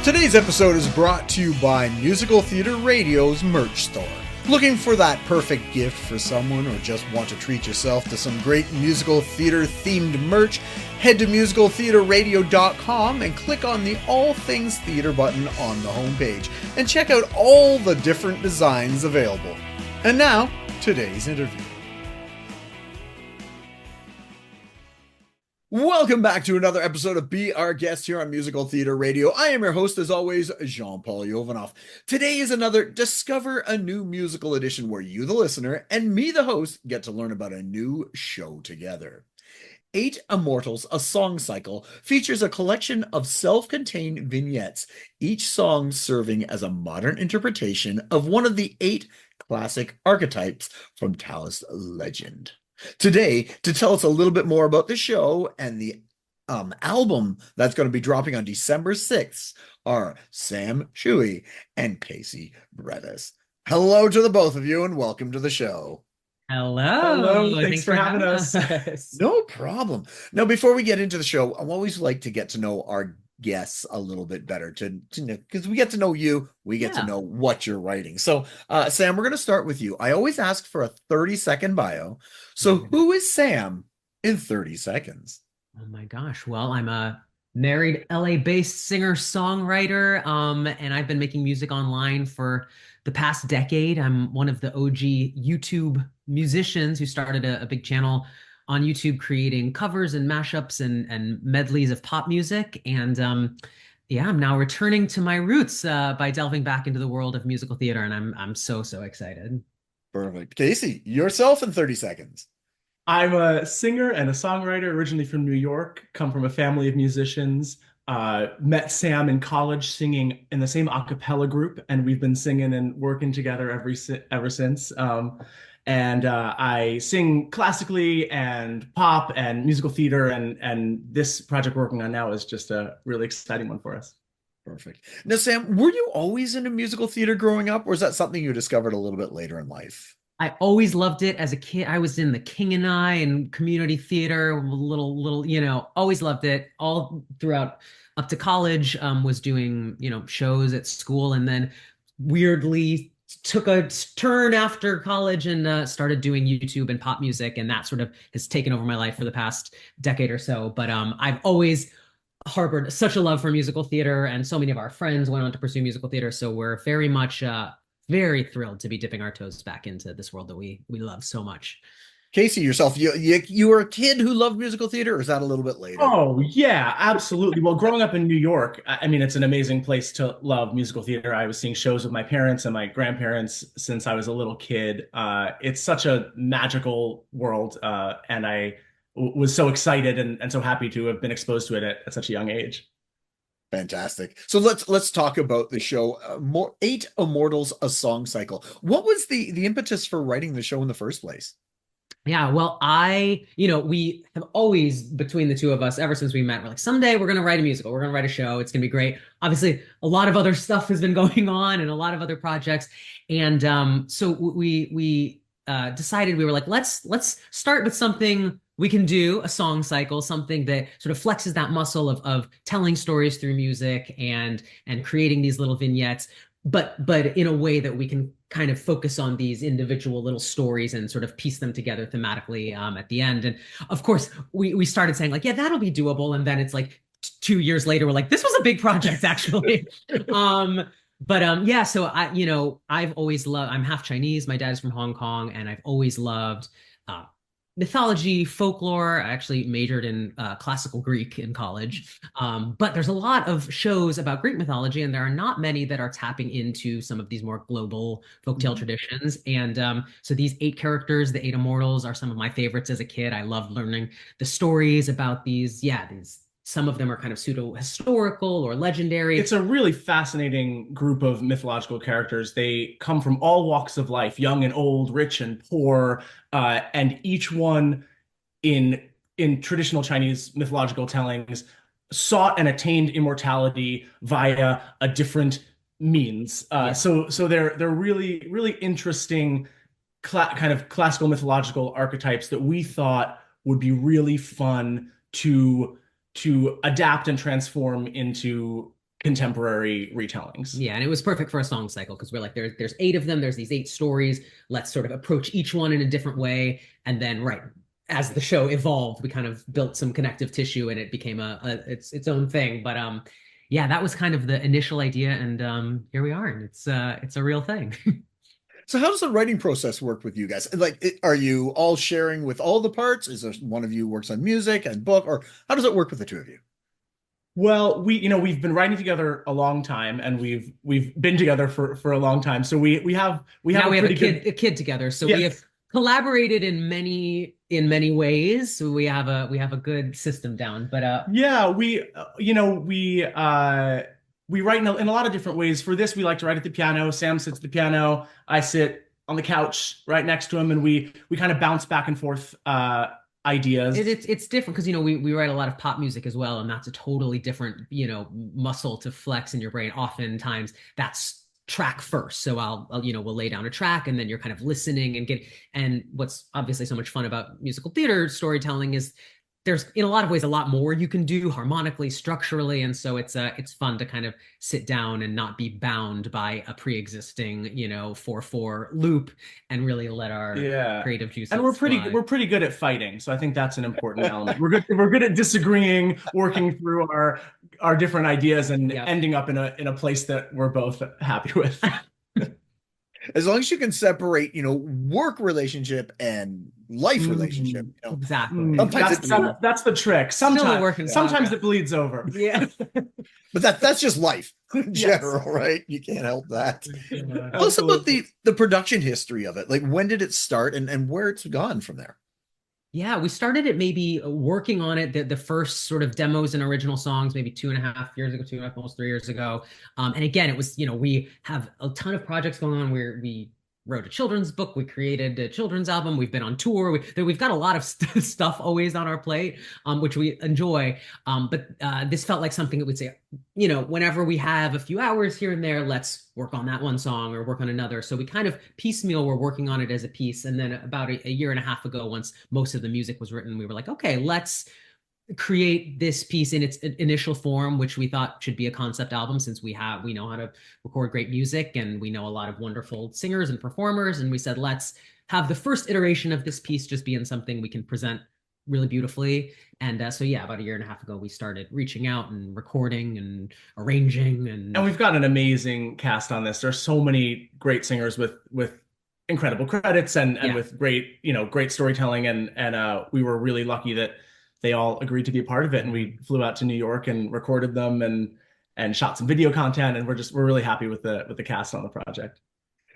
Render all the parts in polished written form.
Today's episode is brought to you by Musical Theater Radio's merch store. Looking for that perfect gift for someone or just want to treat yourself to some great musical theater themed merch? Head to musicaltheaterradio.com and click on the All Things Theater button on the homepage and check out all the different designs available. And now, today's interview. Welcome back to another episode of Be Our Guest here on Musical Theater Radio. I am your host, as always, Jean-Paul Jovanoff. Today is another Discover a New Musical edition where you, the listener, and me, the host, get to learn about a new show together. 8 Immortals, a song cycle, features a collection of self-contained vignettes, each song serving as a modern interpretation of one of the 8 classic archetypes from Taoist legend. Today, to tell us a little bit more about the show and the album that's going to be dropping on December 6th are Sam Tsui and Casey Breves. Hello to the both of you and welcome to the show. Hello. Thanks for having us. No problem. Now, before we get into the show, I always like to get to know our guests a little bit better to know, because we get to know you, we get to know what you're writing. So, Sam, we're going to start with you. I always ask for a 30-second bio. So who is Sam in 30 seconds? Oh my gosh. Well, I'm a married LA-based singer-songwriter, and I've been making music online for the past decade. I'm one of the OG YouTube musicians who started a big channel on YouTube creating covers and mashups and medleys of pop music. And I'm now returning to my roots by delving back into the world of musical theater, and I'm so excited. Perfect. Casey, yourself in 30 seconds. I'm a singer and a songwriter, originally from New York, come from a family of musicians. Met Sam in college singing in the same a cappella group, and we've been singing and working together ever since. I sing classically and pop and musical theater, and this project we're working on now is just a really exciting one for us. Perfect. Now, Sam, were you always into musical theater growing up, or is that something you discovered a little bit later in life? I always loved it as a kid. I was in the King and I and community theater, little, always loved it all throughout up to college. Was doing, shows at school, and then weirdly took a turn after college and started doing YouTube and pop music, and that sort of has taken over my life for the past decade or so. But I've always harbored such a love for musical theater, and so many of our friends went on to pursue musical theater, so we're very much very thrilled to be dipping our toes back into this world that we love so much. Casey, yourself, you were a kid who loved musical theater, or is that a little bit later? Oh, yeah, absolutely. Well, growing up in New York, I mean, it's an amazing place to love musical theater. I was seeing shows with my parents and my grandparents since I was a little kid. It's such a magical world, and I was so excited and so happy to have been exposed to it at such a young age. Fantastic. So let's talk about the show. 8 Immortals, a song cycle. What was the impetus for writing the show in the first place? Yeah, well, we have always, between the two of us, ever since we met, we're like, someday we're going to write a musical. We're going to write a show. It's going to be great. Obviously, a lot of other stuff has been going on and a lot of other projects. And so we decided, we were like, let's start with something we can do, a song cycle, something that sort of flexes that muscle of telling stories through music and creating these little vignettes, but in a way that we can kind of focus on these individual little stories and sort of piece them together thematically at the end. And of course, we started saying like, yeah, that'll be doable. And then it's like 2 years later, we're like, this was a big project, actually. So I've always loved, I'm half Chinese. My dad is from Hong Kong, and I've always loved mythology, folklore. I actually majored in classical Greek in college. But there's a lot of shows about Greek mythology, and there are not many that are tapping into some of these more global folktale traditions. And so these 8 characters, the 8 Immortals, are some of my favorites as a kid. I loved learning the stories about these some of them are kind of pseudo-historical or legendary. It's a really fascinating group of mythological characters. They come from all walks of life, young and old, rich and poor, and each one in traditional Chinese mythological tellings sought and attained immortality via a different means. So they're really interesting kind of classical mythological archetypes that we thought would be really fun to adapt and transform into contemporary retellings. Yeah, and it was perfect for a song cycle because we're like, there's eight of them. There's these eight stories. Let's sort of approach each one in a different way, and then right as the show evolved, we kind of built some connective tissue, and it became its own thing. But yeah, that was kind of the initial idea, and here we are, and it's a real thing. So how does the writing process work with you guys? Like, are you all sharing with all the parts? Is there one of you works on music and book, or how does it work with the two of you? Well, we've been writing together a long time, and we've been together for a long time. So we have Now a we have pretty good. a kid together, so we have Yes. collaborated in many ways. So we have a good system down. But Yeah, we write in a lot of different ways. For this, we like to write at the piano. Sam sits at the piano. I sit on the couch right next to him, and we kind of bounce back and forth ideas. it's different because we write a lot of pop music as well, and that's a totally different muscle to flex in your brain. Oftentimes that's track first, so we'll lay down a track, and then you're kind of listening and get. And what's obviously so much fun about musical theater storytelling is there's in a lot of ways a lot more you can do harmonically, structurally, and so it's fun to kind of sit down and not be bound by a pre-existing 4/4 loop and really let our Yeah. creative juices And fly. we're pretty good at fighting, so I think that's an important element. We're good at disagreeing, working through our different ideas, and Yep. ending up in a place that we're both happy with. As long as you can separate, work relationship and life relationship, Exactly. sometimes That's the trick. Still a work in Sometimes progress. it bleeds over. Yeah. but that's just life in Yes. general, right? You can't help that. Yeah. Tell us about Absolutely. the production history of it. Like, when did it start and where it's gone from there? Yeah, we started it maybe working on it, the first sort of demos and original songs, maybe 2.5 years ago, 2.5, almost 3 years ago. And again, it was, we have a ton of projects going on where we wrote a children's book, we created a children's album, we've been on tour, we've got a lot of stuff always on our plate, which we enjoy. But this felt like something that would say, whenever we have a few hours here and there, let's work on that one song or work on another. So we kind of piecemeal were working on it as a piece. And then about a year and a half ago, once most of the music was written, we were like, okay, let's create this piece in its initial form, which we thought should be a concept album, since we know how to record great music and we know a lot of wonderful singers and performers. And we said, let's have the first iteration of this piece just be in something we can present really beautifully. And so yeah, about a year and a half ago, we started reaching out and recording and arranging, And we've got an amazing cast on this. There's so many great singers with incredible credits and Yeah. with great storytelling, and we were really lucky that they all agreed to be a part of it, and we flew out to New York and recorded them and shot some video content, and we're really happy with the cast on the project.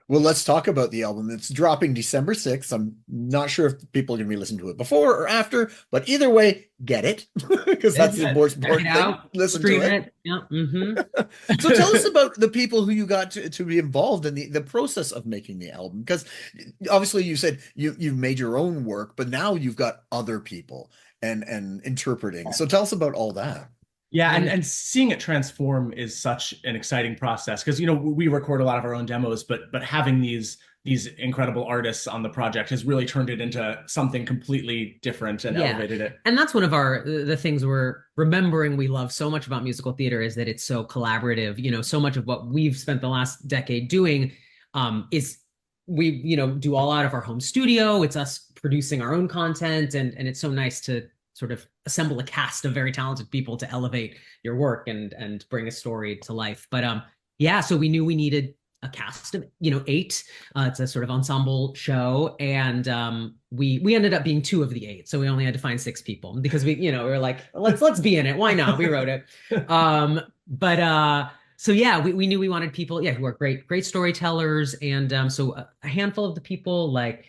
Well, let's talk about the album. It's dropping December 6th. I'm not sure if people are going to be listening to it before or after, but either way, get it because that's the most Check it important thing. out, Listen stream to it. it. Yeah. Mm-hmm. So tell us about the people who you got to be involved in the process of making the album, because obviously you said you've made your own work, but now you've got other people and interpreting. So tell us about all that. Yeah, and seeing it transform is such an exciting process because we record a lot of our own demos, but having these incredible artists on the project has really turned it into something completely different and elevated it. And that's one of the things we're remembering we love so much about musical theater is that it's so collaborative. So much of what we've spent the last decade doing is we do all out of our home studio. It's us producing our own content, and it's so nice to sort of assemble a cast of very talented people to elevate your work and bring a story to life. But yeah, so we knew we needed a cast of 8. It's a sort of ensemble show, and we ended up being 2 of the 8, so we only had to find 6 people because we were like, let's be in it. Why not? We wrote it. So yeah, we knew we wanted people, who are great storytellers, and so a handful of the people like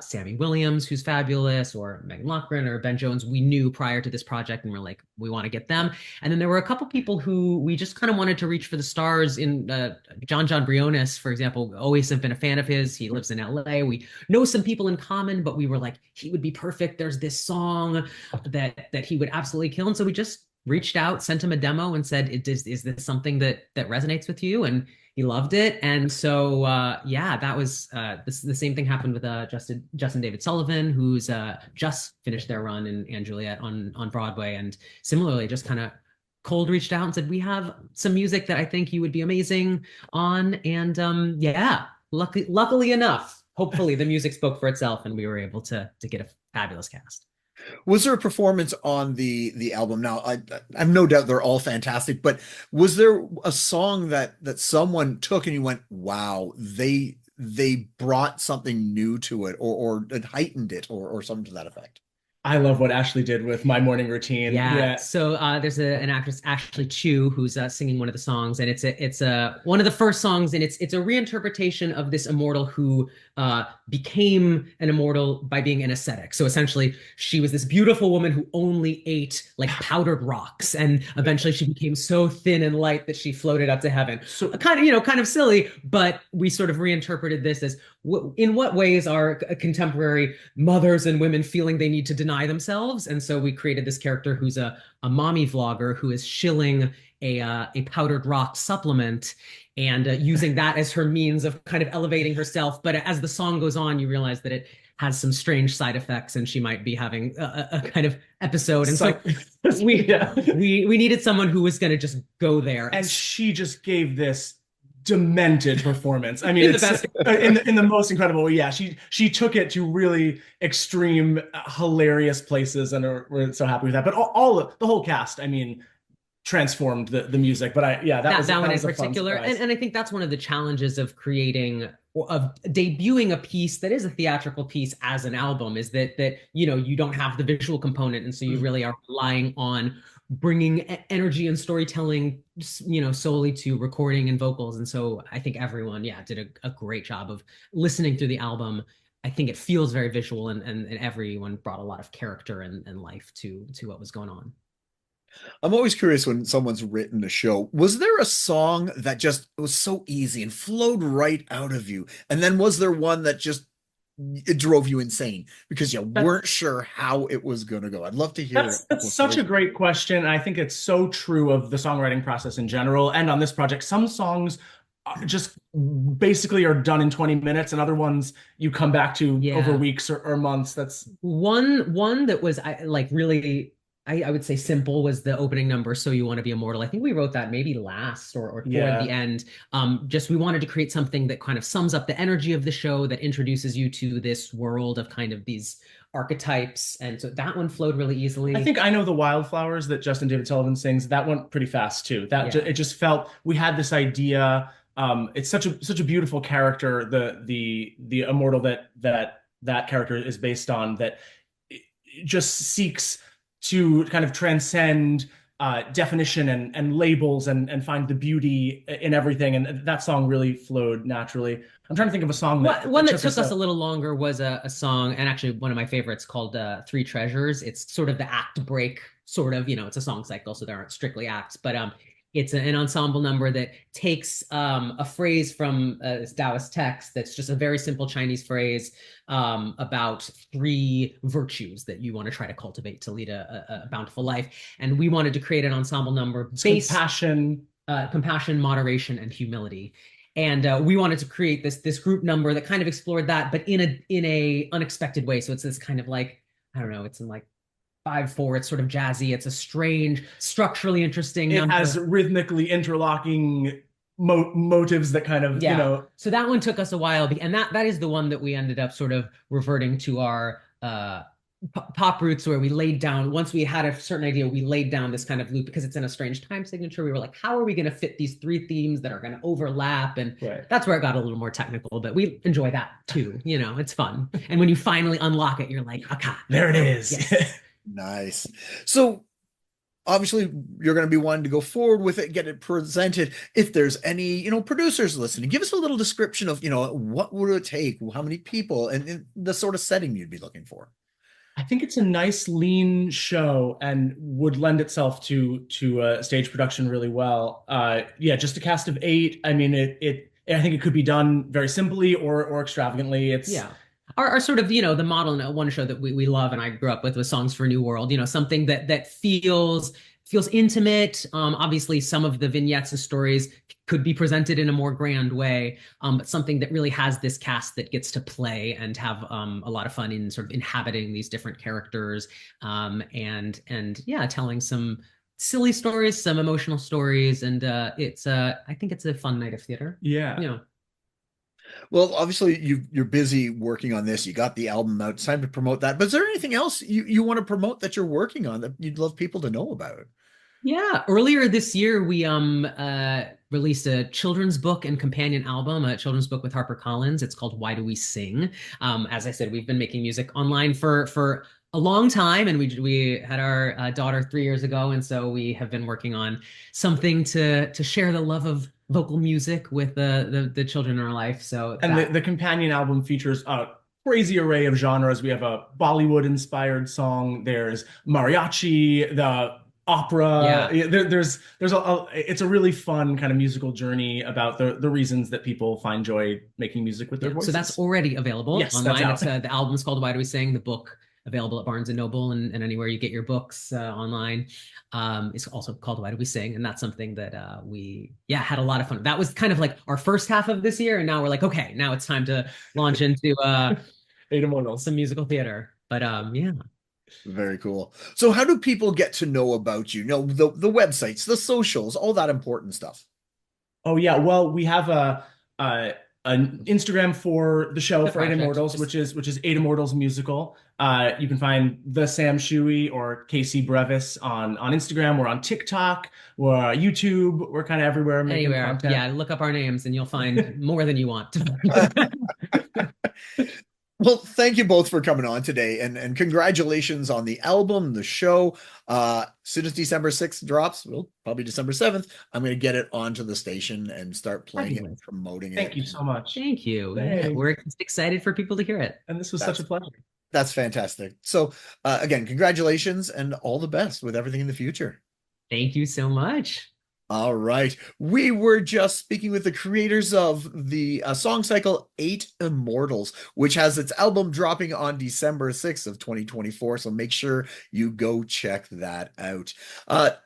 Sammy Williams, who's fabulous, or Megan Lochran or Ben Jones, we knew prior to this project, and we're like, we want to get them. And then there were a couple people who we just kind of wanted to reach for the stars. In John Briones, for example, always have been a fan of his. He lives in LA. We know some people in common, but we were like, he would be perfect. There's this song that he would absolutely kill. And so we just reached out, sent him a demo, and said, is this something that resonates with you? And he loved it. And so yeah, that was the same thing happened with Justin David Sullivan, who's just finished their run in Anne Juliet on Broadway, and similarly just kind of cold reached out and said, we have some music that I think you would be amazing on. And yeah, luckily enough, hopefully the music spoke for itself and we were able to get a fabulous cast. Was there a performance on the album? Now, I've no doubt they're all fantastic, but was there a song that someone took and you went, "Wow, they brought something new to it, or it heightened it, or something to that effect"? I love what Ashley did with My Morning Routine. Yeah. Yeah. So there's an actress, Ashley Chu, who's singing one of the songs, and it's a one of the first songs, and it's a reinterpretation of this immortal who became an immortal by being an ascetic. So essentially, she was this beautiful woman who only ate like powdered rocks, and eventually she became so thin and light that she floated up to heaven. So Kind of silly, but we sort of reinterpreted this as in what ways are contemporary mothers and women feeling they need to deny themselves? And so we created this character who's a mommy vlogger who is shilling a powdered rock supplement and using that as her means of kind of elevating herself. But as the song goes on, you realize that it has some strange side effects and she might be having a kind of episode. And so we needed someone who was going to just go there. And she just gave this demented performance. I mean, In the it's best- in the most incredible way. Yeah, she took it to really extreme, hilarious places, and we're so happy with that. But the whole cast, I mean, transformed the music. But that one in was a fun particular, surprise. and I think that's one of the challenges of creating of debuting a piece that is a theatrical piece as an album is that you don't have the visual component, and so you really are relying on bringing energy and storytelling solely to recording and vocals. And so I think everyone did a great job of listening through the album. I think it feels very visual, and everyone brought a lot of character and life to what was going on. I'm always curious when someone's written a show. Was there a song that just was so easy and flowed right out of you? And then was there one that just it drove you insane because you weren't sure how it was going to go? I'd love to hear it. That's such a great question. I think it's so true of the songwriting process in general. And on this project, some songs just basically are done in 20 minutes, and other ones you come back to over weeks or months. That's one that was really I would say simple was the opening number, So You Want to Be Immortal. I think we wrote that maybe last or toward the end. Just we wanted to create something that kind of sums up the energy of the show, that introduces you to this world of kind of these archetypes. And so that one flowed really easily. I think I Know The Wildflowers that Justin David Sullivan sings, that went pretty fast too. It just felt we had this idea. It's such a beautiful character, the immortal that character is based on, that just seeks to kind of transcend definition and labels and find the beauty in everything. And that song really flowed naturally. I'm trying to think of a song that took us a little longer was a song, and actually one of my favorites, called Three Treasures. It's sort of the act break, sort of, it's a song cycle, so there aren't strictly acts, but it's an ensemble number that takes a phrase from this Taoist text that's just a very simple Chinese phrase about three virtues that you want to try to cultivate to lead a bountiful life. And we wanted to create an ensemble number based compassion, moderation, and humility. And we wanted to create this group number that kind of explored that, but in a unexpected way. So it's this kind of like, I don't know, it's in like 5/4. It's sort of jazzy. It's a strange, structurally interesting number. It has rhythmically interlocking motives that kind of, So that one took us a while, and that is the one that we ended up sort of reverting to our pop roots, where we laid down, once we had a certain idea, we laid down this kind of loop because it's in a strange time signature. We were like, how are we going to fit these three themes that are going to overlap? And that's where it got a little more technical, but we enjoy that too. It's fun. And when you finally unlock it, you're like, okay, there it is. Yes. Nice. So obviously you're going to be wanting to go forward with it, get it presented. If there's any, producers listening, give us a little description of, what would it take, how many people, and the sort of setting you'd be looking for. I think it's a nice, lean show and would lend itself to stage production really well. Just a cast of 8. I mean, I think it could be done very simply or extravagantly. It's Our sort of, the model in one show that we love and I grew up with was Songs for a New World, something that feels intimate. Obviously, some of the vignettes and stories could be presented in a more grand way, but something that really has this cast that gets to play and have a lot of fun in sort of inhabiting these different characters, and telling some silly stories, some emotional stories, and it's I think it's a fun night of theater. Yeah. Yeah. Well, obviously you're busy working on this. You got the album out. It's time to promote that. But is there anything else you want to promote that you're working on that you'd love people to know about? Yeah, earlier this year we released a children's book and companion album, a children's book with HarperCollins. It's called Why Do We Sing? As I said, we've been making music online for a long time, and we had our daughter 3 years ago, and so we have been working on something to share the love of vocal music with the children in our life. So And that the companion album features a crazy array of genres. We have a Bollywood inspired song. There's mariachi, the opera. yeah. There's it's a really fun kind of musical journey about the reasons that people find joy making music with their Yeah, so that's voices. already available Yes, that's online. out. It's the album's called Why Do We Sing? The book available at Barnes and Noble and anywhere you get your books online. It's also called Why Do We Sing? And that's something that we had a lot of fun. That was kind of like our first half of this year, and now we're like, okay, now it's time to launch into Immortals. some musical theater. But yeah. Very cool. So how do people get to know about you? Know the websites, the socials, all that important stuff. Oh yeah, well we have a an Instagram for the show The for Eight project. Immortals, which is Eight Immortals musical. You can find the Sam Shui or Casey Breves on Instagram. We're on TikTok. We're YouTube. We're kind of everywhere making Anywhere. content. Yeah, look up our names and you'll find more than you want. Well, thank you both for coming on today and congratulations on the album, the show. Soon as December 6th drops, well, probably December 7th, I'm going to get it onto the station and start playing it and promoting Thank it. you so much. Thank you. Yeah, Thanks. we're excited for people to hear it. And this was such a pleasure. That's fantastic. So, again, congratulations and all the best with everything in the future. Thank you so much. All right. We were just speaking with the creators of the song cycle Eight Immortals, which has its album dropping on December 6th of 2024. So make sure you go check that out.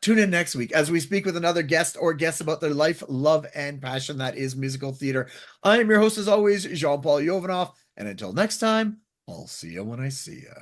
Tune in next week as we speak with another guest or guests about their life, love, and passion that is musical theater. I am your host, as always, Jean-Paul Yovanov. And until next time, I'll see you when I see you.